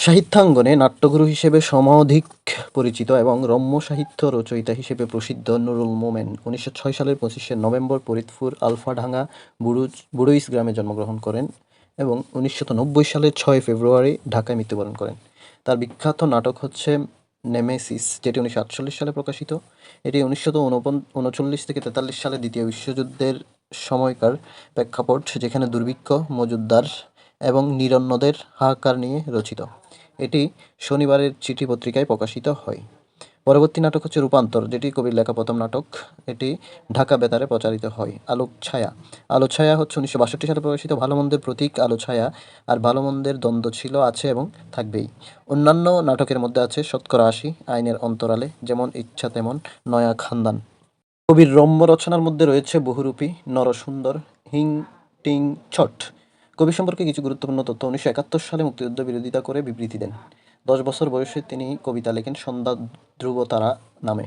সাহিত্যাঙ্গনে নাট্যগুরু হিসেবে সমধিক পরিচিত এবং রম্য সাহিত্য রচয়িতা হিসেবে প্রসিদ্ধ নুরুল মোমেন ১৯০৬ সালের ২৫শে নভেম্বর ফরিদপুর আলফাডাঙ্গা বুড়ুইশ গ্রামে জন্মগ্রহণ করেন এবং ১৯৯০ সালের ৬ ফেব্রুয়ারি ঢাকায় মৃত্যুবরণ করেন। তার বিখ্যাত নাটক হচ্ছে নেমেসিস, যেটি ১৯৪৮ সালে প্রকাশিত। এটি ১৯৩৯ থেকে ৪৩ সালে দ্বিতীয় বিশ্বযুদ্ধের সময়কার প্রেক্ষাপট, যেখানে দুর্ভিক্ষ, মজুমদার এবং নিরন্নদের হাহাকার নিয়ে রচিত। এটি শনিবারের চিঠি পত্রিকায় প্রকাশিত হয়। পরবর্তী নাটক হচ্ছে রূপান্তর, যেটি কবির লেখা প্রথম নাটক। এটি ঢাকা বেতারে প্রচারিত হয়। আলোকছায়া, আলোছায়া হচ্ছে ১৯৬২ সালে প্রকাশিত। ভালো মন্দের প্রতীক আলোছায়া, আর ভালো মন্দের দ্বন্দ্ব ছিল, আছে এবং থাকবেই। অন্যান্য নাটকের মধ্যে আছে শতকরা ৮০, আইনের অন্তরালে, যেমন ইচ্ছা তেমন, নয়া খানদান। কবির রম্য রচনার মধ্যে রয়েছে বহুরূপী, নরসুন্দর, হিং টিং ছট। কবি সম্পর্কে কিছু গুরুত্বপূর্ণ তথ্য: ১৯৭১ সালে মুক্তিযুদ্ধ বিরোধিতা করে বিবৃতি দেন। ১০ বছর বয়সে তিনি কবিতা লেখেন সন্ধ্যা ধ্রুবতারা নামে।